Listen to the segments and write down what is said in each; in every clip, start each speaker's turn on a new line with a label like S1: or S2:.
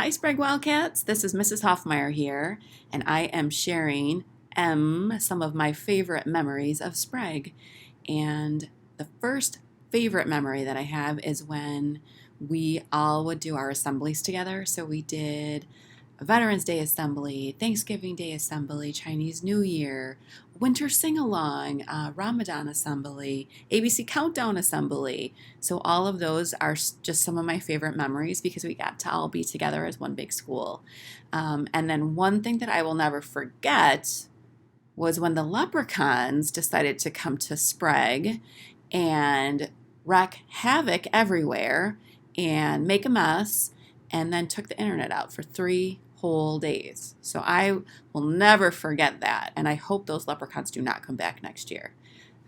S1: Hi, Sprague Wildcats. This is Mrs. Hoffmeyer here, and I am sharing some of my favorite memories of Sprague. And the first favorite memory that I have is when we all would do our assemblies together. So we did Veterans Day Assembly, Thanksgiving Day Assembly, Chinese New Year, Winter Sing-Along, Ramadan Assembly, ABC Countdown Assembly. So all of those are just some of my favorite memories because we got to all be together as one big school. And then one thing that I will never forget was when the leprechauns decided to come to Sprague and wreak havoc everywhere and make a mess and then took the internet out for 3 whole days. So I will never forget that, and I hope those leprechauns do not come back next year.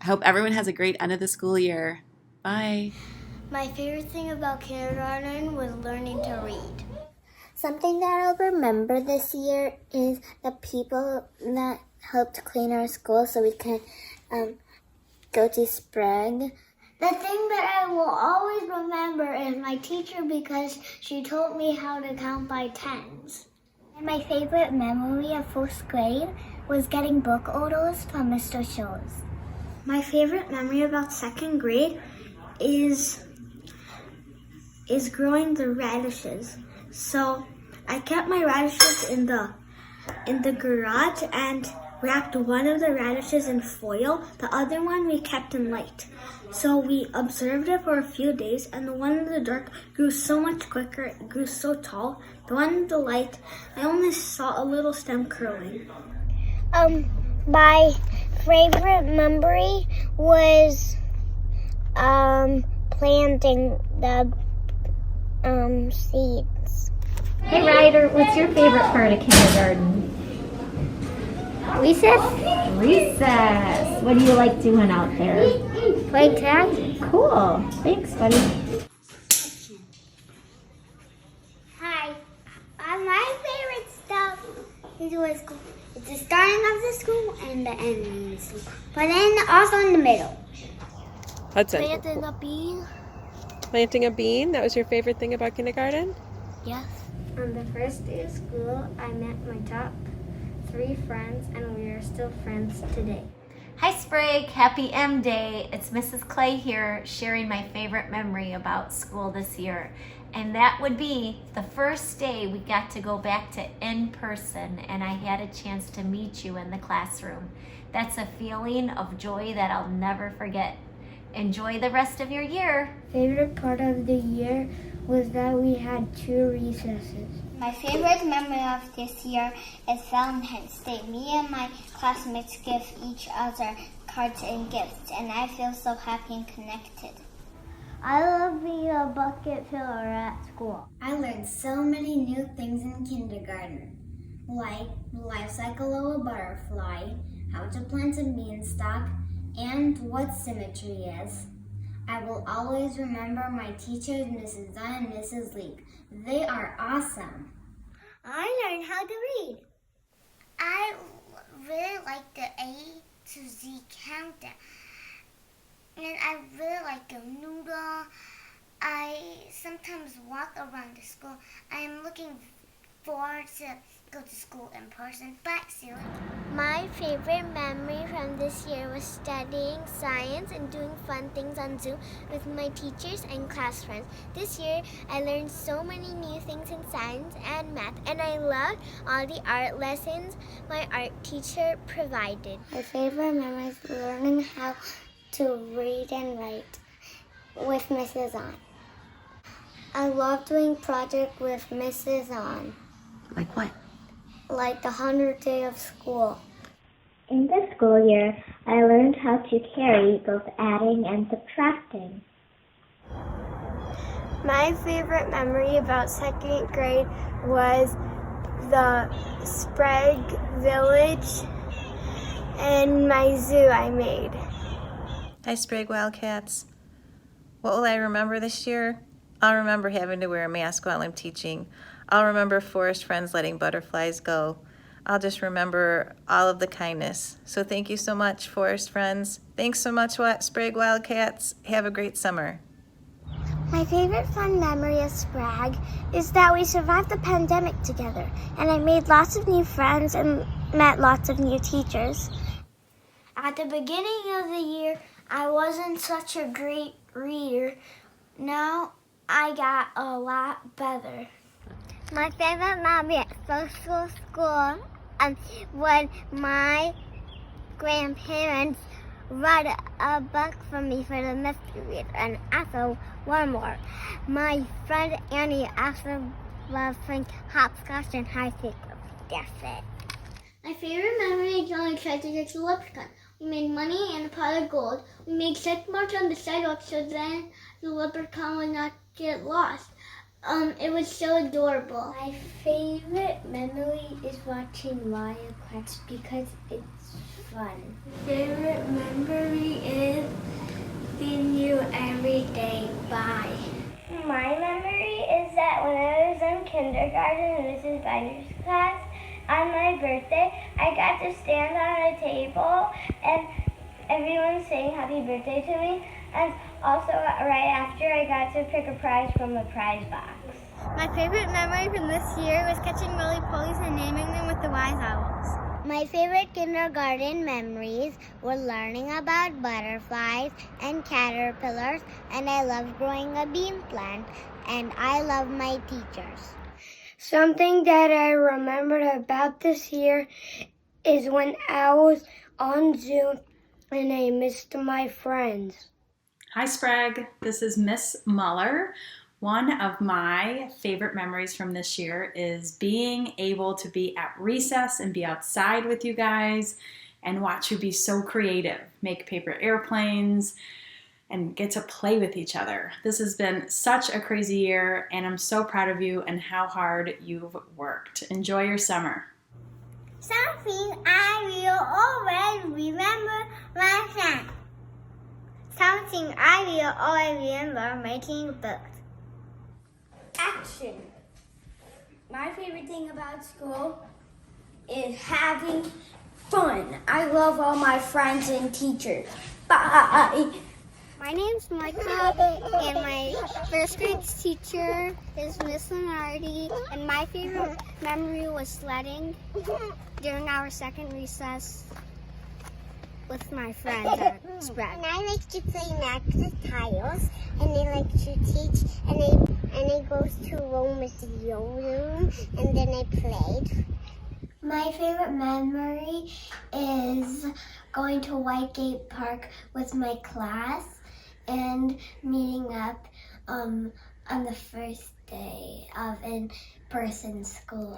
S1: I hope everyone has a great end of the school year. Bye.
S2: My favorite thing about kindergarten was learning to read.
S3: Something that I'll remember this year is the people that helped clean our school so we can go to Sprague.
S2: The thing that I will always remember is my teacher because she taught me how to count by tens.
S3: And my favorite memory of 4th grade was getting book orders from Mr. Schultz.
S2: My favorite memory about 2nd grade is growing the radishes. So I kept my radishes in the garage and wrapped one of the radishes in foil. The other one we kept in light. So we observed it for a few days, and the one in the dark grew so much quicker. It grew so tall. The one in the light, I only saw a little stem curling.
S3: My favorite memory was planting the seeds.
S4: Hey Ryder, what's your favorite part of kindergarten?
S3: Recess?
S4: Recess. What do you like doing out there?
S3: Play tag?
S4: Cool. Thanks, buddy.
S3: Hi. My favorite stuff is the starting of the school and the ending of the school. But then also in the middle.
S5: Hudson.
S3: Planting a bean?
S5: Planting a bean? That was your favorite thing about kindergarten?
S3: Yes.
S2: On the first day of school, I met my top 3 friends, and we are still friends today.
S6: Hi Sprague, happy M Day. It's Mrs. Clay here sharing my favorite memory about school this year. And that would be the first day we got to go back to in person and I had a chance to meet you in the classroom. That's a feeling of joy that I'll never forget. Enjoy the rest of your year.
S2: Favorite part of the year was that we had 2 recesses.
S3: My favorite memory of this year is Valentine's Day. Me and my classmates give each other cards and gifts, and I feel so happy and connected.
S2: I love being a bucket filler at school.
S3: I learned so many new things in kindergarten, like the life cycle of a butterfly, how to plant a beanstalk, and what symmetry is. I will always remember my teachers, Mrs. Dunn and Mrs. Leek. They are awesome.
S2: I learned how to read.
S3: I really like the A to Z countdown. And I really like the noodle. I sometimes walk around the school. I am looking forward to go to school in person. Bye, Celia. My favorite memory from this year was studying science and doing fun things on Zoom with my teachers and class friends. This year, I learned so many new things in science and math, and I loved all the art lessons my art teacher provided. My favorite memory is learning how to read and write with Mrs. On. I love doing projects with Mrs. On.
S1: Like what?
S3: Like the 100th day of school.
S4: In this school year, I learned how to carry both adding and subtracting.
S2: My favorite memory about 2nd grade was the Sprague Village and my zoo I made.
S7: Hi, Sprague Wildcats. What will I remember this year? I'll remember having to wear a mask while I'm teaching. I'll remember forest friends letting butterflies go. I'll just remember all of the kindness. So thank you so much, forest friends. Thanks so much, Sprague Wildcats. Have a great summer.
S3: My favorite fun memory of Sprague is that we survived the pandemic together, and I made lots of new friends and met lots of new teachers. At the beginning of the year, I wasn't such a great reader. Now I got a lot better. My favorite memory at social school when my grandparents read a book for me for the mystery reader, and also one more. My friend Annie also loved playing hopscotch and high secret. That's it. My favorite memory is when we tried to catch a leprechaun. We made money and a pot of gold. We made check marks on the sidewalk so then the leprechaun would not get lost. It was so adorable. My favorite memory is watching Mario Kart because it's fun. Favorite memory is seeing you every day. Bye. My memory is that when I was in kindergarten in Mrs. Bider's class, on my birthday, I got to stand on a table and everyone sang happy birthday to me. And also, right after, I got to pick a prize from the prize box. My favorite memory from this year was catching roly-polies and naming them with the wise owls. My favorite kindergarten memories were learning about butterflies and caterpillars, and I loved growing a bean plant, and I love my teachers. Something that I remembered about this year is when I was on Zoom and I missed my friends.
S8: Hi Sprague, this is Miss Muller. One of my favorite memories from this year is being able to be at recess and be outside with you guys and watch you be so creative, make paper airplanes, and get to play with each other. This has been such a crazy year, and I'm so proud of you and how hard you've worked. Enjoy your summer.
S3: Something I will always remember my friend. Something I will always remember making books. Action. My favorite thing about school is having fun. I love all my friends and teachers. Bye. My name's Michael, and my first grade teacher is Miss Lenardi, and my favorite memory was sledding during our second recess with my friend at Sprague. And I like to play magic tiles, and I like to teach, and I go to Rome's room, and then I played. My favorite memory is going to Whitegate Park with my class and meeting up on the first day of in-person school.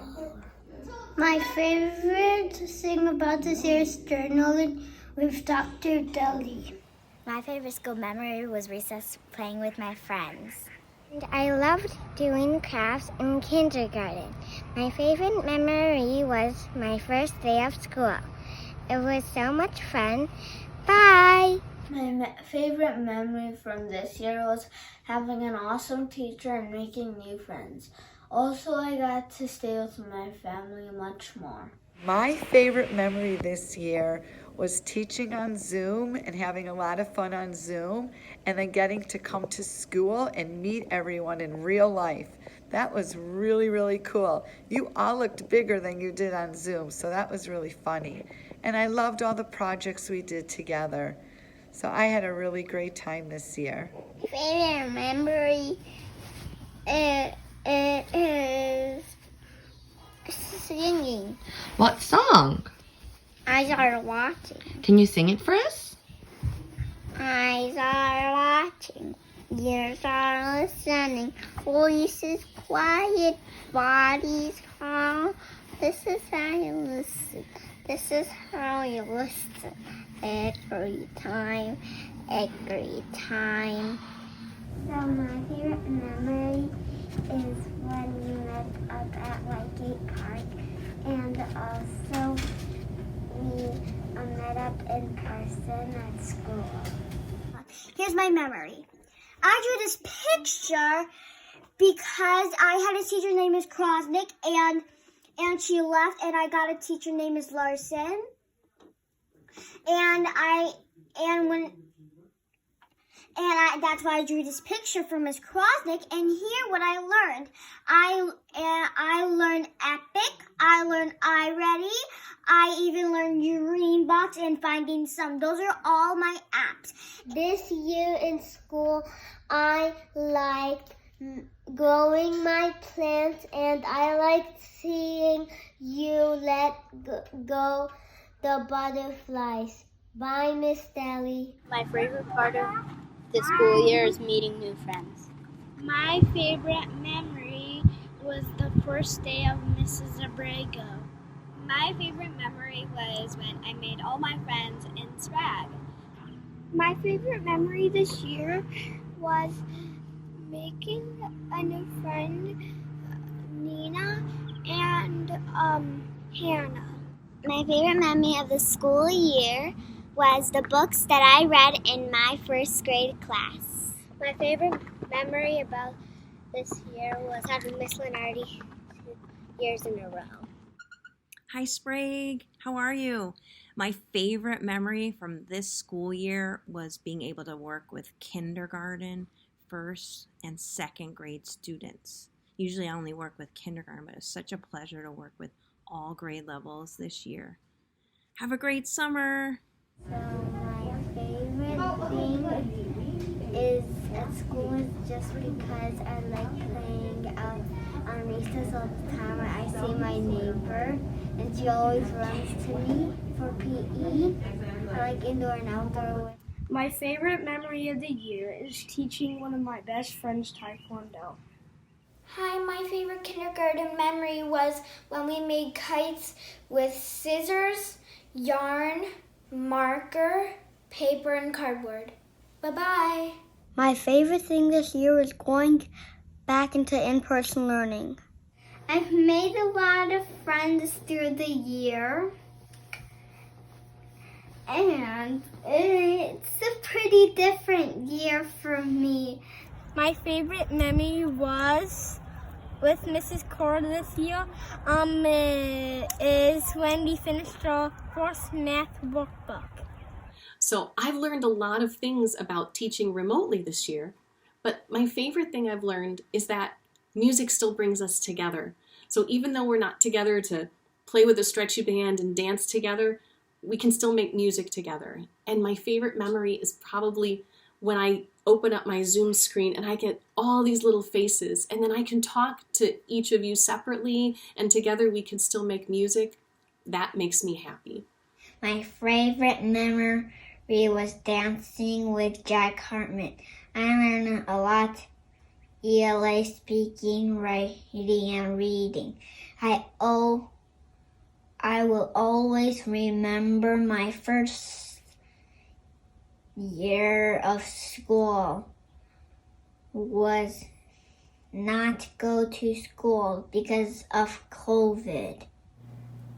S3: My favorite thing about this year is journaling with Dr. Deli. My favorite school memory was recess playing with my friends. And I loved doing crafts in kindergarten. My favorite memory was my first day of school. It was so much fun. Bye! My favorite memory from this year was having an awesome teacher and making new friends. Also, I got to stay with my family much more.
S9: My favorite memory this year was teaching on Zoom and having a lot of fun on Zoom, and then getting to come to school and meet everyone in real life. That was really, really cool. You all looked bigger than you did on Zoom, so that was really funny. And I loved all the projects we did together. So I had a really great time this year.
S3: My favorite memory is singing.
S10: What song?
S3: Eyes are watching.
S10: Can you sing it for us?
S3: Eyes are watching. Ears are listening. Voices quiet. Bodies calm. This is how you listen. This is how you listen. Every time. Every time. So my favorite memory is when we met up at Whitegate Park, and also we met up in person at school. Here's my memory. I drew this picture because I had a teacher named Miss Krosnick, and she left, and I got a teacher named Miss Larson. And that's why I drew this picture for Miss Krosnick. And here what I learned. I learned Epic. I learned iReady. I even learned Greenbox and Finding Some. Those are all my apps. This year in school, I liked growing my plants, and I liked seeing you let go the butterflies. Bye, Miss Deli.
S11: My favorite part of the school year is meeting new friends.
S2: My favorite memory was the first day of Mrs. Abrego. My favorite memory was when I made all my friends in Sprague. My favorite memory this year was making a new friend, Nina, and Hannah.
S3: My favorite memory of the school year was the books that I read in my first grade class.
S2: My favorite memory about this year was having Miss Lenardi 2 years in a row.
S12: Hi, Sprague. How are you? My favorite memory from this school year was being able to work with kindergarten, first, and second grade students. Usually I only work with kindergarten, but it's such a pleasure to work with all grade levels this year. Have a great summer.
S3: So my favorite thing is at school is just because I like playing out on recess all the time. I see my neighbor and she always runs to me for PE. I like indoor and outdoor.
S2: My favorite memory of the year is teaching one of my best friends Taekwondo.
S3: Hi, my favorite kindergarten memory was when we made kites with scissors, yarn, marker, paper, and cardboard. Bye-bye. My favorite thing this year was going back into in-person learning. I've made a lot of friends through the year, and it's a pretty different year for me. My favorite memory was with Mrs. Cora this year is when we finished the first math workbook.
S1: So I've learned a lot of things about teaching remotely this year, but my favorite thing I've learned is that music still brings us together. So even though we're not together to play with a stretchy band and dance together, we can still make music together. And my favorite memory is probably when I open up my Zoom screen and I get all these little faces, and then I can talk to each of you separately, and together we can still make music. That makes me happy.
S3: My favorite memory was dancing with Jack Hartman. I learned a lot. ELA speaking, writing, and reading. I will always remember my first year of school was not go to school because of COVID.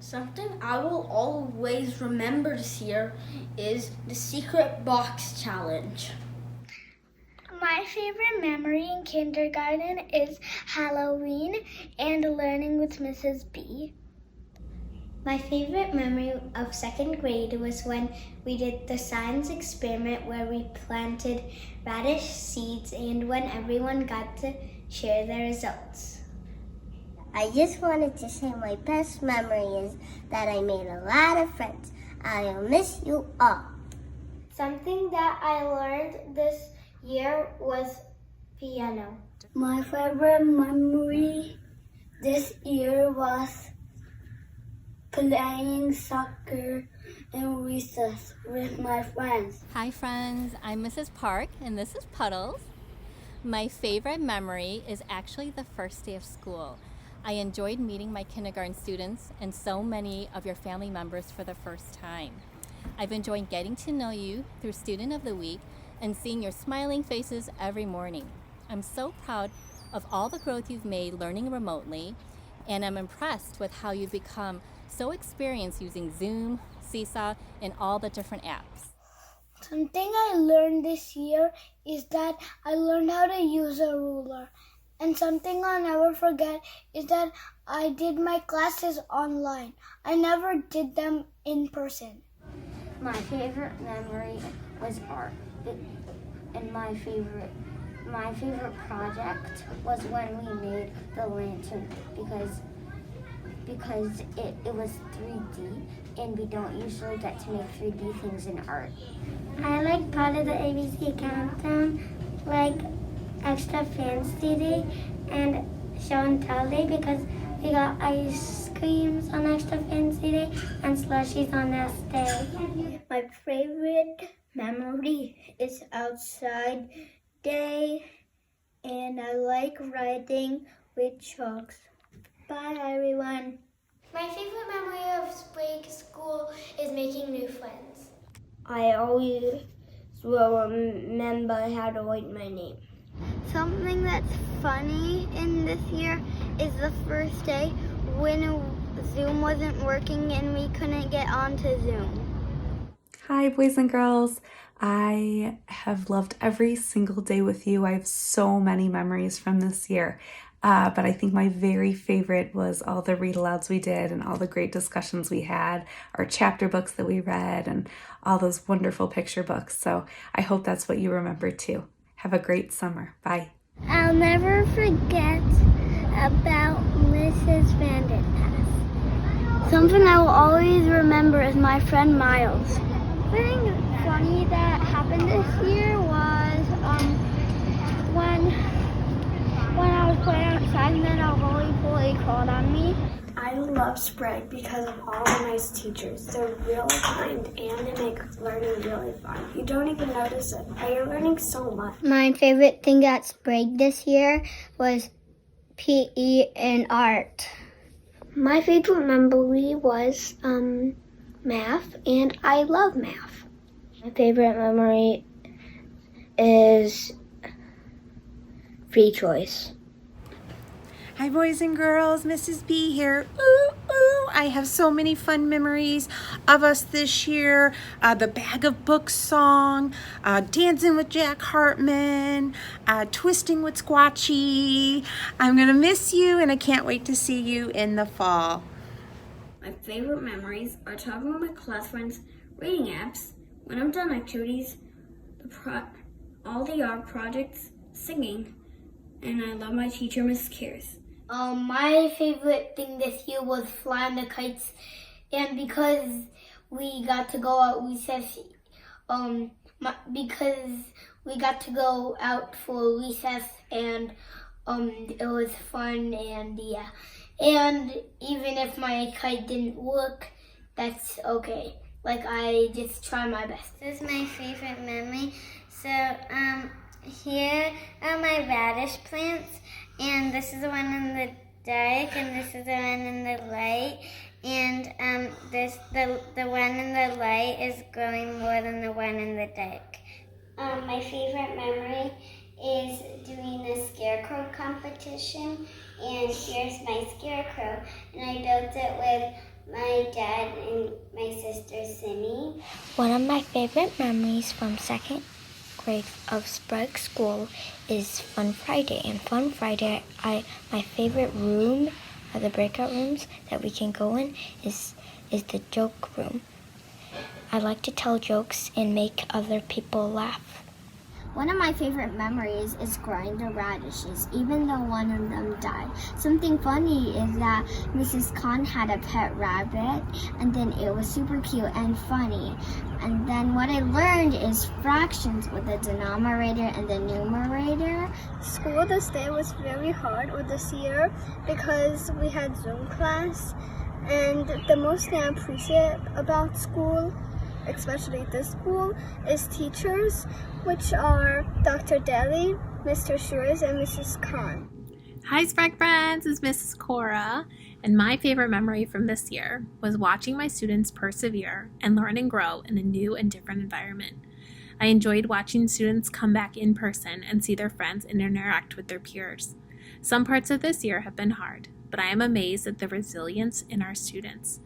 S2: Something I will always remember this year is the Secret Box Challenge.
S3: My favorite memory in kindergarten is Halloween and learning with Mrs. B. My favorite memory of second grade was when we did the science experiment where we planted radish seeds and when everyone got to share their results. I just wanted to say my best memory is that I made a lot of friends. I'll miss you all. Something that I learned this year was piano. My favorite memory this year was playing soccer in recess with my friends.
S13: Hi friends, I'm Mrs. Park and this is Puddles. My favorite memory is actually the first day of school. I enjoyed meeting my kindergarten students and so many of your family members for the first time. I've enjoyed getting to know you through Student of the Week and seeing your smiling faces every morning. I'm so proud of all the growth you've made learning remotely, and I'm impressed with how you've become so experienced using Zoom, Seesaw, and all the different apps.
S2: Something I learned this year is that I learned how to use a ruler. And something I'll never forget is that I did my classes online. I never did them in person.
S3: My favorite memory was art. and my favorite project was when we made the lantern because it was 3D and we don't usually get to make 3D things in art.
S2: I like part of the ABC Countdown, like Extra Fancy Day and Show and Tell Day, because we got ice creams on Extra Fancy Day and slushies on this day. My favorite memory is Outside Day, and I like riding with trucks. Bye, everyone.
S3: My favorite memory of Sprague School is making new friends.
S2: I always will remember how to write my name. Something that's funny in this year is the first day when Zoom wasn't working and we couldn't get onto Zoom.
S14: Hi, boys and girls. I have loved every single day with you. I have so many memories from this year. But I think my very favorite was all the read-alouds we did and all the great discussions we had, our chapter books that we read, and all those wonderful picture books. So I hope that's what you remember too. Have a great summer. Bye.
S2: I'll never forget about Mrs. Vandenpass. Something I will always remember is my friend Miles. Something funny that happened this year was when I was playing outside and then a roly poly crawled on me. I love Sprague because of all the nice teachers. They're really kind and they make learning really fun. You don't even notice it, but you're learning so much. My favorite thing at Sprague this year was PE and art. My favorite memory was math, and I love math. My favorite memory is free choice.
S15: Hi, boys and girls. Mrs. B here. Ooh, ooh. I have so many fun memories of us this year. The Bag of Books song, dancing with Jack Hartman, twisting with Squatchy. I'm going to miss you, and I can't wait to see you in the fall.
S2: My favorite memories are talking with my class friends, reading apps, when I'm done activities, all the art projects, singing, and I love my teacher, Miss Kears. My favorite thing this year was flying the kites, and because we got to go out recess, because we got to go out for recess, and it was fun, and yeah. And even if my kite didn't work, that's okay. Like, I just try my best.
S3: This is my favorite memory. So, here are my radish plants, and this is the one in the dark, and this is the one in the light. And the one in the light is growing more than the one in the dark.
S2: My favorite memory is doing the scarecrow competition, and here's my scarecrow, and I built it with my dad and my sister Cindy. One of my favorite memories from second grade of Sprague School is Fun Friday. And Fun Friday, my favorite room, the breakout rooms that we can go in, is the joke room. I like to tell jokes and make other people laugh. One of my favorite memories is growing the radishes, even though one of them died. Something funny is that Mrs. Khan had a pet rabbit, and then it was super cute and funny. And then what I learned is fractions with the denominator and the numerator. School this day was very hard this year because we had Zoom class, and the most thing I appreciate about school, especially this school, is teachers, which are Dr. Daly, Mr. Shores, and Mrs. Khan.
S16: Hi, Sprague friends, it's Mrs. Cora, and my favorite memory from this year was watching my students persevere and learn and grow in a new and different environment. I enjoyed watching students come back in person and see their friends and interact with their peers. Some parts of this year have been hard, but I am amazed at the resilience in our students.